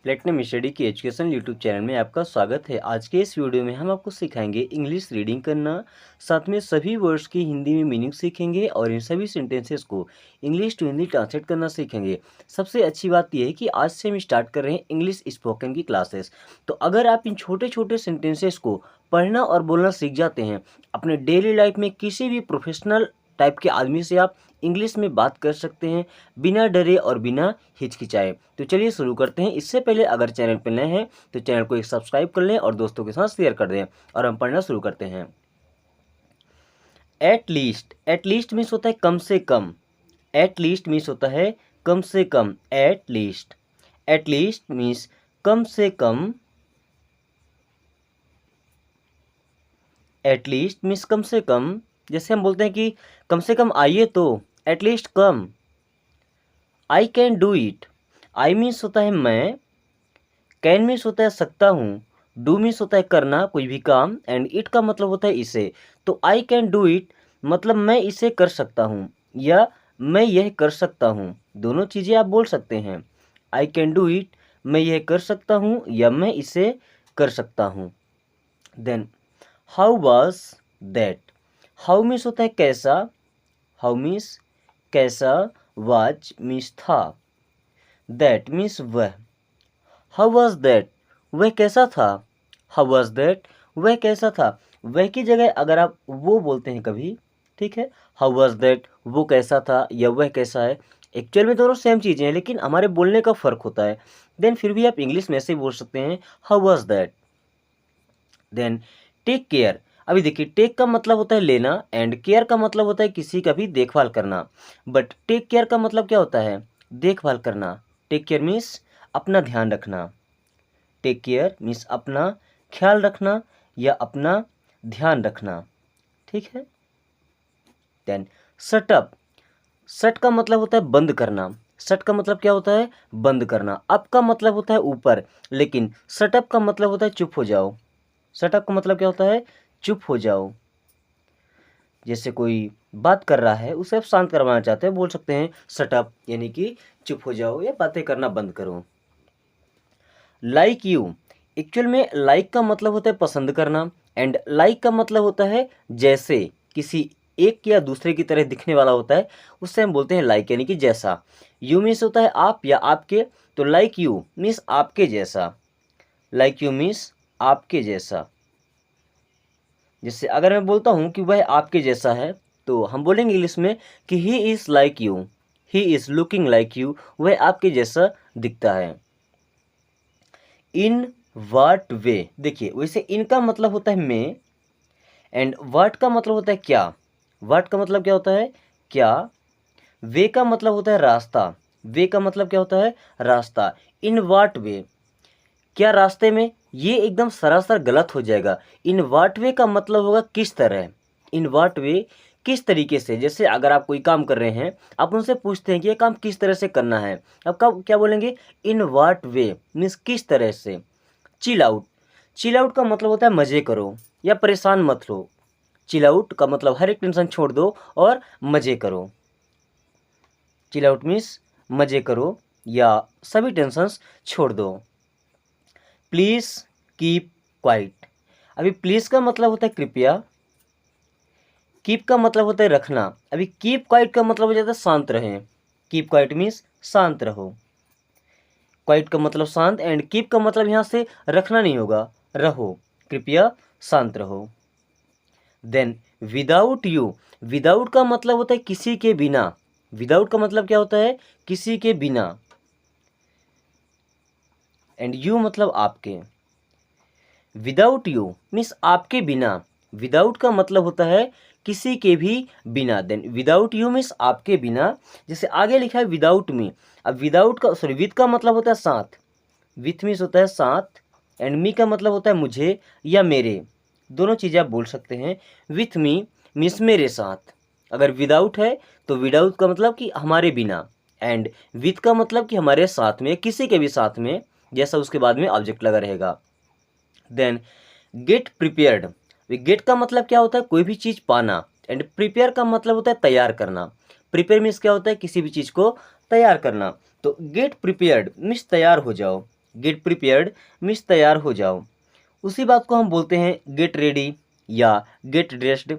Platinum study की education YouTube channel में आपका स्वागत है। आज के इस वीडियो में हम आपको सिखाएंगे इंग्लिश रीडिंग करना, साथ में सभी वर्ड्स की हिंदी में मीनिंग सीखेंगे और इन सभी सेंटेंसेस को इंग्लिश टू हिंदी ट्रांसलेट करना सीखेंगे। सबसे अच्छी बात यह है कि आज से हम स्टार्ट कर रहे हैं इंग्लिश स्पोकन की क्लासेस। तो अगर आप इन छोटे छोटे सेंटेंसेस को पढ़ना और बोलना सीख जाते हैं, अपने डेली लाइफ में किसी भी प्रोफेशनल टाइप के आदमी से आप इंग्लिश में बात कर सकते हैं बिना डरे और बिना हिचकिचाए। तो चलिए शुरू करते हैं। इससे पहले अगर चैनल पर नए हैं तो चैनल को एक सब्सक्राइब कर लें और दोस्तों के साथ शेयर कर दें और हम पढ़ना शुरू करते हैं। एट लीस्ट मीन्स होता है कम से कम। एट लीस्ट मीन्स होता है कम से कम। एट लीस्ट मीन्स कम से कम। एट लीस्ट मीन्स कम से कम। जैसे हम बोलते हैं कि कम से कम आइए तो, at least come. I can do it. I means होता है मैं, कैन मीन्स होता है सकता हूँ, डू मीन्स होता है करना कोई भी काम, एंड इट का मतलब होता है इसे। तो आई कैन डू इट मतलब मैं इसे कर सकता हूँ या मैं यह कर सकता हूँ, दोनों चीज़ें आप बोल सकते हैं। आई कैन डू इट मैं यह कर सकता हूँ या मैं इसे कर सकता हूँ। Then how was that. How means होता है कैसा, हाउ मीन्स कैसा, वाज मीन्स था, दैट मीन्स वह। हाउ वाज दैट वह कैसा था, हाउ वाज दैट वह कैसा था। वह की जगह अगर आप वो बोलते हैं कभी, ठीक है, हाउ वाज दैट वो कैसा था या वह कैसा है, एक्चुअल में दोनों सेम चीज़ें हैं लेकिन हमारे बोलने का फ़र्क होता है। देन फिर भी आप इंग्लिश में ऐसे बोल सकते हैं how was that. Then take care. अभी देखिए, टेक का मतलब होता है लेना एंड केयर का मतलब होता है किसी का भी देखभाल करना। बट टेक केयर का मतलब क्या होता है, देखभाल करना। टेक केयर मीन्स अपना ध्यान रखना। टेक केयर मीन्स अपना ख्याल रखना या अपना ध्यान रखना, ठीक है। Then shut up. शट का मतलब होता है बंद करना। शट का मतलब क्या होता है, बंद करना। अप का मतलब होता है ऊपर, लेकिन शट अप का मतलब होता है चुप हो जाओ। शट अप का मतलब क्या होता है, चुप हो जाओ। जैसे कोई बात कर रहा है उसे आप शांत करवाना चाहते हैं, बोल सकते हैं शट अप, यानी कि चुप हो जाओ या बातें करना बंद करो। Like you. एक्चुअल में लाइक का मतलब होता है पसंद करना एंड लाइक का मतलब होता है जैसे, किसी एक या दूसरे की तरह दिखने वाला होता है, उससे हम बोलते हैं लाइक, यानी कि जैसा। यू मीन्स होता है आप या आपके, तो लाइक यू मीन्स आपके जैसा। लाइक यू मीन्स आपके जैसा। जैसे अगर मैं बोलता हूँ कि वह आपके जैसा है तो हम बोलेंगे इंग्लिश में कि he is like you, he is looking like you, वह आपके जैसा दिखता है। इन वाट वे। देखिए, वैसे इनका मतलब होता है में एंड वाट का मतलब होता है क्या। वाट का मतलब क्या होता है, क्या। वे का मतलब होता है रास्ता। वे का मतलब क्या होता है, रास्ता। इन वाट वे, क्या रास्ते में, ये एकदम सरासर गलत हो जाएगा। इन वाट वे का मतलब होगा किस तरह। इन वाट वे किस तरीके से। जैसे अगर आप कोई काम कर रहे हैं, आप उनसे पूछते हैं कि ये काम किस तरह से करना है, आप कब क्या बोलेंगे, इन वाट वे मीन्स किस तरह से। Chill out. चिल आउट का मतलब होता है मज़े करो या परेशान मत लो। चिल आउट का मतलब हर एक टेंशन छोड़ दो और मज़े करो। चिल आउट मीन्स मज़े करो या सभी टेंशन्स छोड़ दो। Please keep quiet. अभी प्लीज़ का मतलब होता है कृपया, कीप का मतलब होता है रखना। अभी कीप क्वाइट का मतलब हो जाता है शांत रहें। कीप क्वाइट मीन्स शांत रहो। क्वाइट का मतलब शांत एंड कीप का मतलब यहाँ से रखना नहीं होगा, रहो, कृपया शांत रहो। Then without you. विदाउट का मतलब होता है किसी के बिना। विदाउट का मतलब क्या होता है, किसी के बिना, एंड यू मतलब आपके। विदाउट यू मीन्स आपके बिना। विदाउट का मतलब होता है किसी के भी बिना। देन विदाउट यू मीन्स आपके बिना। जैसे आगे लिखा है विदाउट मी। अब विदाउट का सॉरी विथ का मतलब होता है साथ। विथ मीन्स होता है साथ एंड मी का मतलब होता है मुझे या मेरे, दोनों चीज़ें आप बोल सकते हैं। विथ मी मीन्स मेरे साथ। अगर विदाउट है तो विदाउट का मतलब कि हमारे बिना, एंड विथ का मतलब कि हमारे साथ में, किसी के भी साथ में, जैसा उसके बाद में ऑब्जेक्ट लगा रहेगा। Then get prepared. गेट का मतलब क्या होता है, कोई भी चीज़ पाना एंड प्रिपेयर का मतलब होता है तैयार करना। प्रिपेयर मीन्स क्या होता है, किसी भी चीज़ को तैयार करना। तो गेट प्रिपेयर्ड मीन्स तैयार हो जाओ। गेट प्रिपेयर्ड मीन्स तैयार हो जाओ। उसी बात को हम बोलते हैं गेट रेडी या गेट ड्रेस्ड,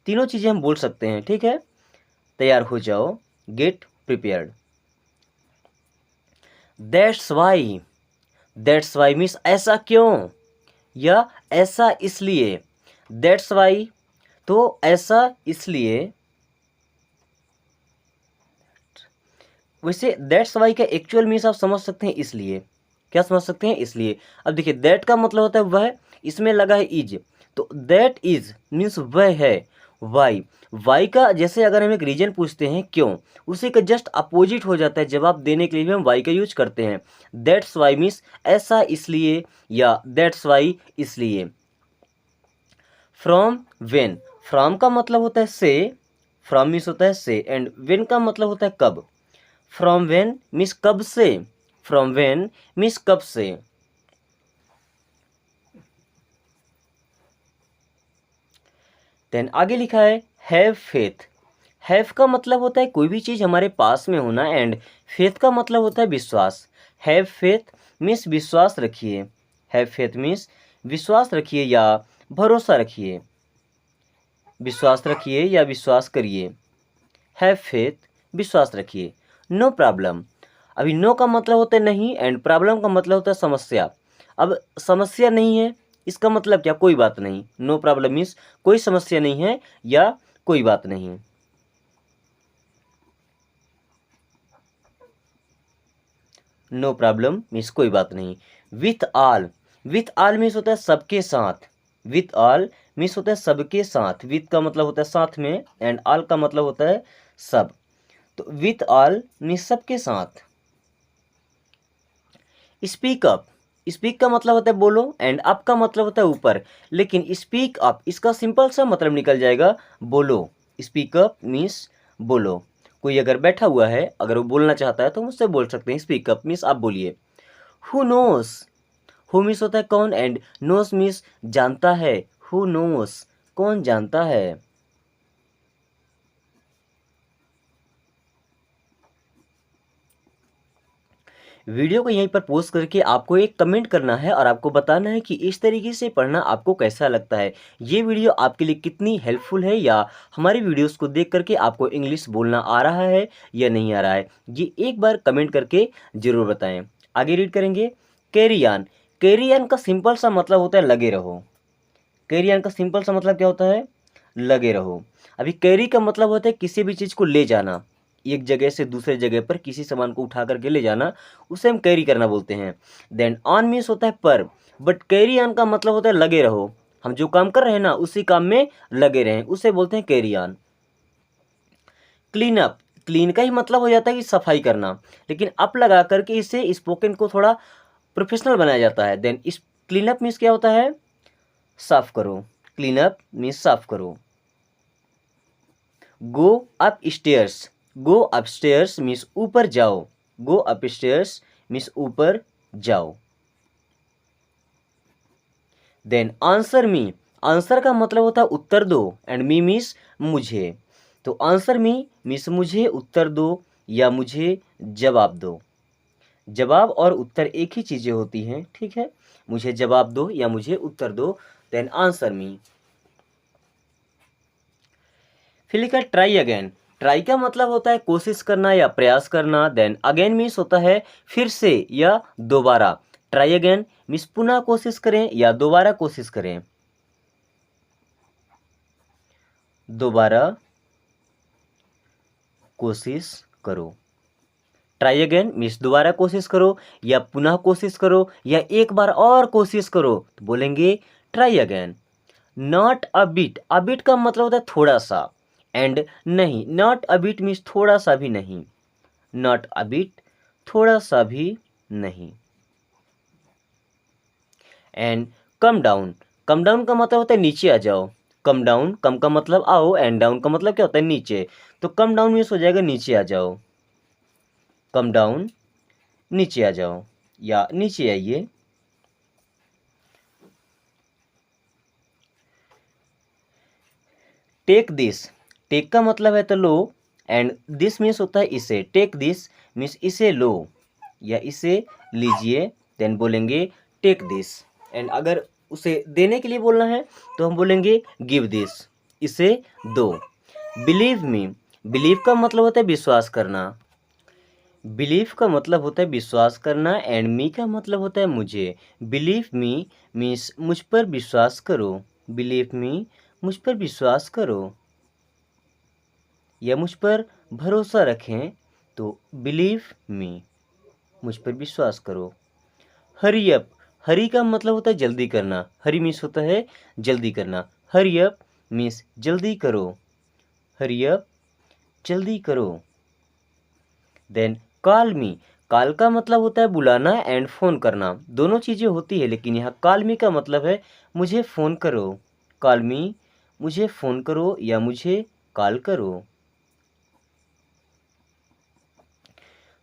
तीनों चीज़ें हम बोल सकते हैं, ठीक है। तैयार हो जाओ, get prepared. That's why means ऐसा क्यों या ऐसा इसलिए। दैट्स वाई तो ऐसा इसलिए। वैसे दैट्स वाई का एक्चुअल मीन्स आप समझ सकते हैं इसलिए। क्या समझ सकते हैं? इसलिए। अब देखिए दैट का मतलब होता है वह, इसमें लगा है इज, तो दैट इज मीन्स वह है। वाई का जैसे अगर हम एक रीजन पूछते हैं क्यों, उसी का जस्ट अपोजिट हो जाता है, जवाब देने के लिए भी हम वाई का यूज करते हैं। दैट्स वाई मीन्स ऐसा इसलिए या दैट्स वाई इसलिए। फ्रॉम वेन, फ्रॉम का मतलब होता है से, फ्रॉम मीन्स होता है से, एंड वेन का मतलब होता है कब। फ्रॉम वेन मीन्स कब से, फ्रॉम वेन मीन्स कब से। देन आगे लिखा है हैव फेथ। हैव का मतलब होता है कोई भी चीज़ हमारे पास में होना, एंड फेथ का मतलब होता है विश्वास। हैव फेथ मीन्स विश्वास रखिए, हैव फेथ मीन्स विश्वास रखिए या भरोसा रखिए, विश्वास रखिए या विश्वास करिए। हैव फेथ विश्वास रखिए। नो प्रॉब्लम, अभी नो का मतलब होता है नहीं, एंड प्रॉब्लम का मतलब होता है समस्या। अब समस्या नहीं है, इसका मतलब क्या? कोई बात नहीं। नो प्रॉब्लम मीन्स कोई समस्या नहीं है या कोई बात नहीं। नो प्रॉब्लम मीन्स कोई बात नहीं। विथ ऑल मीन्स होता है सबके साथ। विथ ऑल मीन्स होता है सबके साथ। विथ का मतलब होता है साथ में, एंड ऑल का मतलब होता है सब। तो विथ ऑल मीन्स सबके साथ। स्पीक अप, स्पीक का मतलब होता है बोलो, एंड अप का मतलब होता है ऊपर, लेकिन स्पीक अप इसका सिंपल सा मतलब निकल जाएगा बोलो। स्पीक अप मीन्स बोलो। कोई अगर बैठा हुआ है, अगर वो बोलना चाहता है तो मुझसे बोल सकते हैं। स्पीक अप मीन्स आप बोलिए। हु नोस, हु मीन्स होता है कौन, एंड नोस मीन्स जानता है। हु नोस कौन जानता है। वीडियो को यहीं पर पोस्ट करके आपको एक कमेंट करना है और आपको बताना है कि इस तरीके से पढ़ना आपको कैसा लगता है। ये वीडियो आपके लिए कितनी हेल्पफुल है, या हमारी वीडियोस को देख करके आपको इंग्लिश बोलना आ रहा है या नहीं आ रहा है, ये एक बार कमेंट करके ज़रूर बताएं। आगे रीड करेंगे। कैरी ऑन, कैरी ऑन का सिंपल सा मतलब होता है लगे रहो। कैरी ऑन का सिंपल सा मतलब क्या होता है? लगे रहो। अभी कैरी का मतलब होता है किसी भी चीज़ को ले जाना, एक जगह से दूसरे जगह पर किसी सामान को उठा करके ले जाना, उसे हम कैरी करना बोलते हैं। देन ऑन मीन्स होता है पर, बट कैरी ऑन का मतलब होता है लगे रहो। हम जो काम कर रहे हैं ना उसी काम में लगे रहें, उसे बोलते हैं carry on. Clean up, clean का ही मतलब हो जाता है कि सफाई करना, लेकिन अप लगा करके इसे स्पोकन को थोड़ा प्रोफेशनल बनाया जाता है। देन इस क्लीन अप मीन्स क्या होता है? साफ करो। क्लीन अप मीन्स साफ करो। Go up stairs, go up stairs means ऊपर जाओ। गो अप स्टेयर्स मीन्स ऊपर जाओ। देन आंसर मी, आंसर का मतलब होता है उत्तर दो, एंड मी मीन्स मुझे। तो आंसर मी मीन्स मुझे उत्तर दो या मुझे जवाब दो। जवाब और उत्तर एक ही चीज़ें होती हैं, ठीक है। मुझे जवाब दो या मुझे उत्तर दो। Then answer me. फिर लिखा ट्राई अगेन। ट्राई का मतलब होता है कोशिश करना या प्रयास करना। देन अगेन मीन्स होता है फिर से या दोबारा। ट्राई अगेन मीन्स पुनः कोशिश करें या दोबारा कोशिश करें। दोबारा कोशिश करो। ट्राई अगेन मीन्स दोबारा कोशिश करो या पुनः कोशिश करो या एक बार और कोशिश करो, तो बोलेंगे try again. Not a bit, a bit का मतलब होता है थोड़ा सा, एंड नहीं, नॉट अ बिट मीन्स थोड़ा सा भी नहीं। नॉट अ बिट थोड़ा सा भी नहीं। And come down, come down का मतलब होता है नीचे आ जाओ। कम डाउन, कम का मतलब आओ, एंड डाउन का मतलब क्या होता है? नीचे। तो कम डाउन मीन्स हो जाएगा नीचे आ जाओ। कम डाउन नीचे आ जाओ या नीचे आइए। टेक दिस, टेक का मतलब है तो लो, एंड दिस मीन्स होता है इसे। टेक दिस मीन्स इसे लो या इसे लीजिए। देन बोलेंगे टेक दिस। एंड अगर उसे देने के लिए बोलना है तो हम बोलेंगे गिव दिस, इसे दो। बिलीव मी, बिलीव का मतलब होता है विश्वास करना, बिलीव का मतलब होता है विश्वास करना। एंड मी का मतलब होता है मुझे। बिलीव मी मीन्स मुझ पर विश्वास करो, बिलीव मी मुझ पर विश्वास करो या मुझ पर भरोसा रखें, तो बिलीव मी मुझ पर विश्वास करो। हरी अप, हरी का मतलब होता है जल्दी करना, हरी मीन्स होता है जल्दी करना, हरी अप मीन्स जल्दी करो, हरी अप जल्दी करो। देन कॉल मी, कॉल का मतलब होता है बुलाना एंड फ़ोन करना, दोनों चीज़ें होती है, लेकिन यहाँ कॉल मी का मतलब है मुझे फ़ोन करो, कॉल मी मुझे फ़ोन करो या मुझे कॉल करो।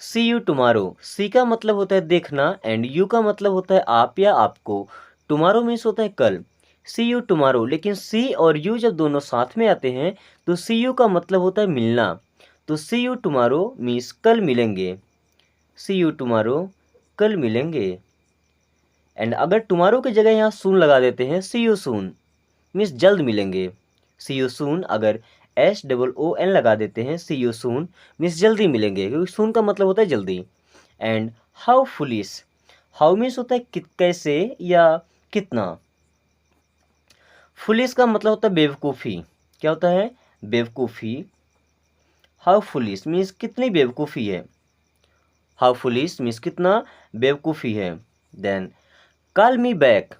सी यू टुमारो, सी का मतलब होता है देखना एंड यू का मतलब होता है आप या आपको, टुमारो मीन्स होता है कल, सी यू टुमारो। लेकिन सी और यू जब दोनों साथ में आते हैं तो सी यू का मतलब होता है मिलना, तो सी यू टुमारो मीन्स कल मिलेंगे, सी यू टुमारो कल मिलेंगे। एंड अगर टुमारो की जगह यहाँ सून लगा देते हैं, सी यू सून मीन्स जल्द मिलेंगे, सी यू सून अगर SOON लगा देते हैं, सी यू सून मीन्स जल्दी मिलेंगे, क्योंकि सून का मतलब होता है जल्दी। And how foolish, how means होता है कैसे या कितना, फुलिश का मतलब होता है बेवकूफ़ी, क्या होता है बेवकूफ़ी, हाउ फुलिश मीन्स कितनी बेवकूफ़ी है, हाउ फुलिश मीन्स कितना बेवकूफ़ी है। Then call me back,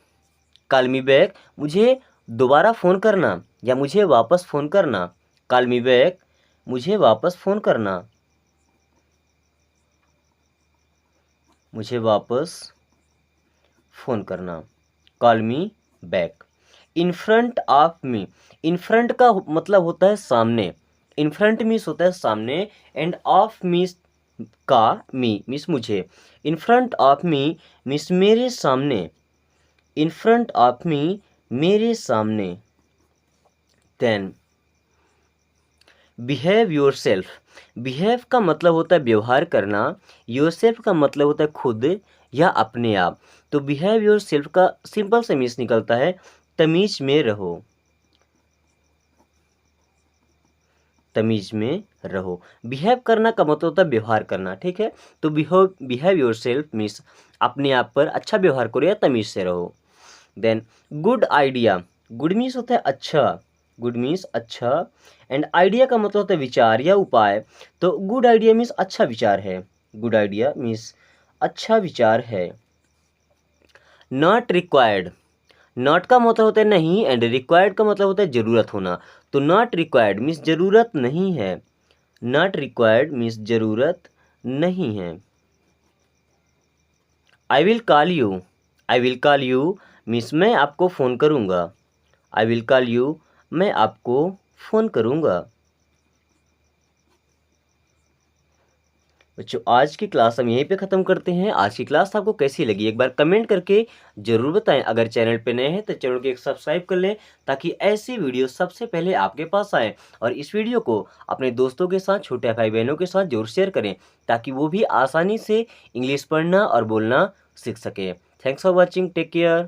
call me back मुझे दोबारा फ़ोन करना या मुझे वापस फ़ोन करना, कॉल मी बैक मुझे वापस फ़ोन करना, मुझे वापस फ़ोन करना, call me back. In front of me, in front का मतलब होता है सामने, इन फ्रंट मीन्स होता है सामने एंड ऑफ मीन्स का, मी मीन्स मुझे, in front of me means मेरे सामने, इन फ्रंट ऑफ मी मेरे सामने। Then behave yourself, behave का मतलब होता है व्यवहार करना, योर सेल्फ का मतलब होता है खुद या अपने आप, तो बिहेव योर सेल्फ का सिंपल से मीन्स निकलता है तमीज में रहो, तमीज में रहो। बिहेव करना का मतलब होता है व्यवहार करना, ठीक है, तो बिहेव योर सेल्फ मीन्स अपने आप पर अच्छा व्यवहार करो या तमीज से रहो। Then good idea, good means होता है अच्छा, गुड मीन्स अच्छा एंड आइडिया का मतलब होता है विचार या उपाय, तो गुड आइडिया मीन्स अच्छा विचार है, गुड आइडिया मीन्स अच्छा विचार है। नॉट रिक्वायर्ड, नॉट का मतलब होता है नहीं एंड रिक्वायर्ड का मतलब होता है ज़रूरत होना, तो नॉट रिक्वायर्ड मीन्स ज़रूरत नहीं है, नॉट रिक्वायर्ड मीन्स ज़रूरत नहीं है। I will call you, I will call you means मैं आपको फ़ोन करूँगा, आई विल कॉल यू मैं आपको फ़ोन करूँगा। बच्चों आज की क्लास हम यहीं पे ख़त्म करते हैं। आज की क्लास आपको कैसी लगी एक बार कमेंट करके ज़रूर बताएं। अगर चैनल पे नए हैं तो चैनल को एक सब्सक्राइब कर लें ताकि ऐसी वीडियो सबसे पहले आपके पास आए, और इस वीडियो को अपने दोस्तों के साथ, छोटे भाई बहनों के साथ जरूर शेयर करें ताकि वो भी आसानी से इंग्लिश पढ़ना और बोलना सीख सकें। Thanks for watching, take care.